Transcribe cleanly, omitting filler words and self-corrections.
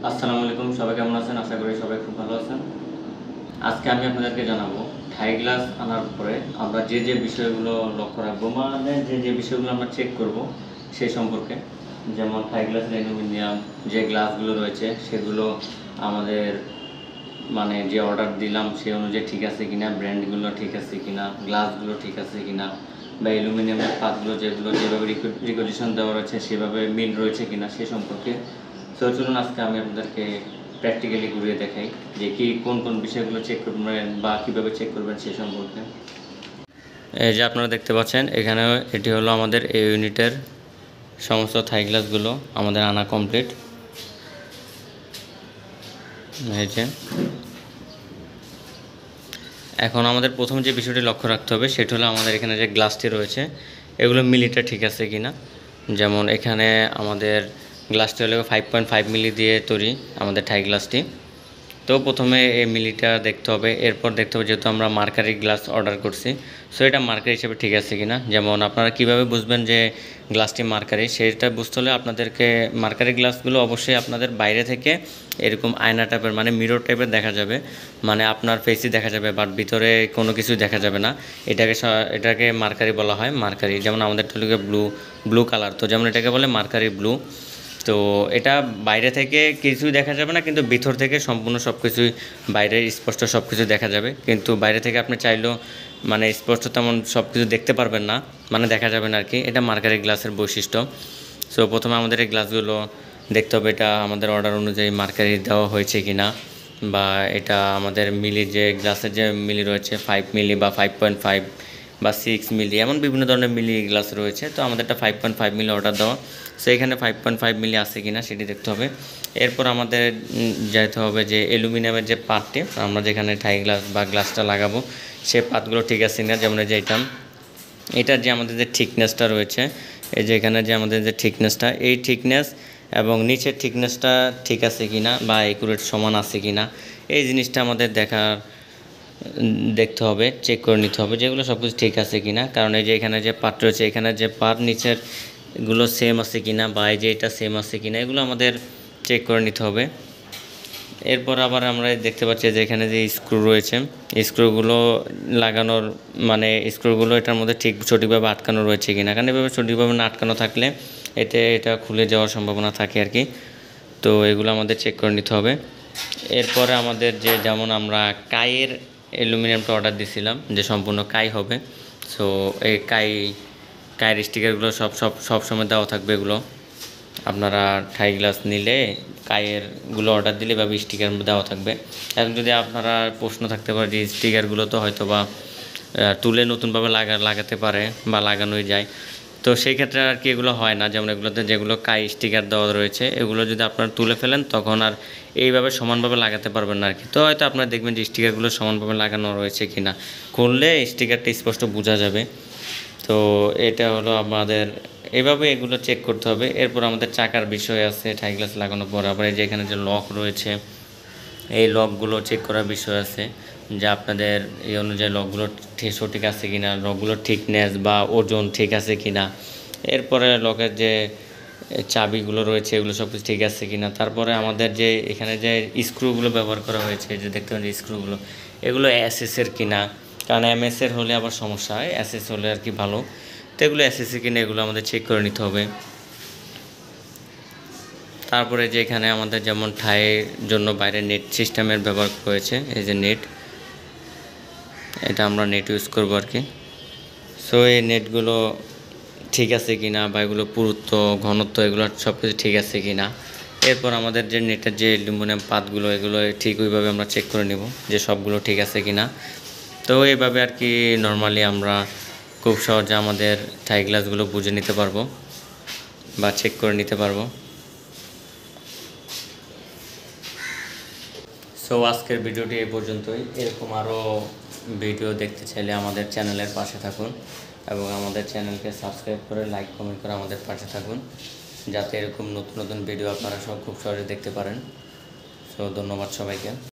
আসসালামু আলাইকুম, সবাই কেমন আছেন? আশা করি সবাই খুব ভালো আছেন। আজকে আমি আপনাদেরকে জানাবো থাই গ্লাস আনার পরে আমরা যে বিষয়গুলো লক্ষ্য রাখবো, মানে যে বিষয়গুলো আমরা চেক করব সেই সম্পর্কে। যেমন থাই গ্লাস, অ্যালুমিনিয়াম যে গ্লাসগুলো রয়েছে সেগুলো আমাদের মানে যে অর্ডার দিলাম সেই অনুযায়ী ঠিক আছে কিনা, ব্র্যান্ডগুলো ঠিক আছে কিনা, গ্লাসগুলো ঠিক আছে কিনা, বা অ্যালুমিনিয়ামের পাতগুলো যেভাবে রিকোজিশন দেওয়া রয়েছে সেভাবে মিল রয়েছে কিনা সে সম্পর্কে। তো চলুন আজকে আমি আপনাদেরকে প্র্যাকটিক্যালি ঘুরিয়ে দেখাই যে কোন বিষয়গুলো চেক করবেন বা কীভাবে চেক করবেন সে সম্পর্কে। এই যে আপনারা দেখতে পাচ্ছেন এখানে এটি হলো আমাদের এই ইউনিটের সমস্ত থাই গ্লাসগুলো আমাদের আনা কমপ্লিট। এই যে এখন আমাদের প্রথম যে বিষয়টি লক্ষ্য রাখতে হবে সেটা হলো আমাদের এখানে যে গ্লাসটি রয়েছে এগুলো মিলিটা ঠিক আছে কি না। যেমন এখানে আমাদের গ্লাসটি হলো 5.5 মিলি দিয়ে তৈরি আমাদের থাই গ্লাসটি। তো প্রথমে এই মিলিটা দেখতে হবে, এরপর দেখতে হবে যেহেতু আমরা মার্কারি গ্লাস অর্ডার করছি, সো এটা মার্কারি হিসেবে ঠিক আছে কিনা। যেমন আপনারা কিভাবে বুঝবেন যে গ্লাসটি মার্কারি, সেটা বুঝতে হলে আপনাদেরকে মার্কারি গ্লাসগুলো অবশ্যই আপনাদের বাইরে থেকে এরকম আয়না টাইপের মানে মিরর টাইপের দেখা যাবে, মানে আপনার ফেসই দেখা যাবে বাট ভিতরে কোনো কিছুই দেখা যাবে না। এটাকে মার্কারি বলা হয়। মার্কারি যেমন আমাদের টলিকে ব্লু কালার, তো যেমন এটাকে বলে মার্কারি ব্লু। তো এটা বাইরে থেকে কিছুই দেখা যাবে না, কিন্তু ভিতর থেকে সম্পূর্ণ সব কিছুই বাইরে স্পষ্ট সব কিছু দেখা যাবে। কিন্তু বাইরে থেকে আপনি চাইলেও মানে স্পষ্ট তেমন সব কিছু দেখতে পারবেন না, মানে দেখা যাবে না আর কি। এটা মার্কারি গ্লাসের বৈশিষ্ট্য। সো প্রথমে আমাদের এই গ্লাসগুলো দেখতে হবে এটা আমাদের অর্ডার অনুযায়ী মার্কারি দেওয়া হয়েছে কি না, বা এটা আমাদের মিলি যে গ্লাসের যে মিলি রয়েছে 5 মিলি বা 5.5 বা 6 মিলি, এমন বিভিন্ন ধরনের মিলি গ্লাস রয়েছে। তো আমাদেরটা 5.5 মিলি অর্ডার দেওয়া, সো এখানে 5.5 মিলি আছে কিনা সেটি দেখতে হবে। এরপর আমাদের যেতে হবে যে অ্যালুমিনিয়ামের যে পাতটি আমরা যেখানে থাই গ্লাস বা গ্লাসটা লাগাবো সেই পাতগুলো ঠিক আছে কিনা। যেমন যে এটার যে আমাদের যে থিকনেসটা রয়েছে, এই যে এখানে যে আমাদের যে থিকনেসটা, এই থিকনেস এবং নিচের থিকনেসটা ঠিক আছে কিনা বা একুরেট সমান আছে কিনা, এই জিনিসটা আমাদের দেখতে হবে, চেক করে নিতে হবে যেগুলো সব কিছু ঠিক আছে কিনা। কারণ এই যে এখানে যে পার্ট রয়েছে, এখানে যে পার্ট নিচের এগুলো সেম আছে কিনা বা এই যে এটা সেম আছে কিনা, এগুলো আমাদের চেক করে নিতে হবে। এরপর আবার আমরা দেখতে পাচ্ছি যে এখানে যে স্ক্রু রয়েছে, স্ক্রুগুলো লাগানোর মানে স্ক্রুগুলো এটার মধ্যে ঠিক সঠিকভাবে আটকানো রয়েছে কিনা। কারণ এভাবে সঠিকভাবে না আটকানো থাকলে এটা খুলে যাওয়ার সম্ভাবনা থাকে আর কি। তো এগুলো আমাদের চেক করে নিতে হবে। এরপরে আমাদের যেমন আমরা কাইয়ের অ্যালুমিনিয়ামটা অর্ডার দিয়েছিলাম যে সম্পূর্ণ কাই হবে। সো এই কাইয়ের স্টিকারগুলো সব সময় দেওয়া থাকবে। এগুলো আপনারা থাই গ্লাস নিলে কাইয়েরগুলো অর্ডার দিলে বা স্টিকার দেওয়া থাকবে। এখন যদি আপনারা প্রশ্ন থাকতে পারে যে স্টিকারগুলো তো হয়তো বা তুলে নতুনভাবে লাগাতে পারে বা লাগানোই যায়, তো সেই ক্ষেত্রে আর কি এগুলো হয় না। যেমন এগুলোতে যেগুলো কাই স্টিকার দেওয়া রয়েছে এগুলো যদি আপনারা তুলে ফেলেন তখন আর এইভাবে সমানভাবে লাগাতে পারবেন না আর কি। তো হয়তো আপনারা দেখবেন যে স্টিকারগুলো সমানভাবে লাগানো রয়েছে কি না, খুললে স্টিকারটা স্পষ্ট বোঝা যাবে। তো এটা হলো আমাদের এভাবে এগুলো চেক করতে হবে। এরপর আমাদের চাকার বিষয় আছে থাই গ্লাস লাগানোর পর। আবার এই যে এখানে যে লক রয়েছে এই লকগুলো চেক করার বিষয় আছে যে আপনাদের এই অনুযায়ী লকগুলো সঠিক আছে কিনা, লকগুলোর থিকনেস বা ওজন ঠিক আছে কিনা। এরপরে লকের যে চাবিগুলো রয়েছে এগুলো সব কিছু ঠিক আছে কিনা। তারপরে আমাদের যে এখানে যে স্ক্রুগুলো ব্যবহার করা হয়েছে, যে দেখতে পাচ্ছেন স্ক্রুগুলো এগুলো এসএসের কিনা। কারণ এমএসের হলে আবার সমস্যা হয়, এসএস হলে আর কি ভালো। তো এগুলো এসএসের কিনা এগুলো আমাদের চেক করে নিতে হবে। তারপরে যে এখানে আমাদের যেমন থাইয়ের জন্য বাইরে নেট সিস্টেমের ব্যবহার হয়েছে, এই যে নেট, এটা আমরা নেট ইউজ করবো আর কি। সো এই নেটগুলো ঠিক আছে কি না বা এগুলো পুরুত্ব ঘনত্ব এগুলো সব কিছু ঠিক আছে কি না। এরপর আমাদের যে নেটের যে অ্যালুমিনিয়াম পাতগুলো এগুলো ঠিক ওইভাবে আমরা চেক করে নেব যে সবগুলো ঠিক আছে কি না। তো এইভাবে আর কি নর্মালি আমরা খুব সহজে আমাদের থাই গ্লাসগুলো বুঝে নিতে পারবো বা চেক করে নিতে পারবো। সো আজকের ভিডিওটি এই পর্যন্তই। এরকম আরও ভিডিও দেখতে চাইলে আমাদের চ্যানেলের পাশে থাকুন এবং আমাদের চ্যানেলকে সাবস্ক্রাইব করে লাইক কমেন্ট করে আমাদের পাশে থাকুন, যাতে এরকম নতুন নতুন ভিডিও আপনারা সব খুব সহজে দেখতে পারেন। সো ধন্যবাদ সবাইকে।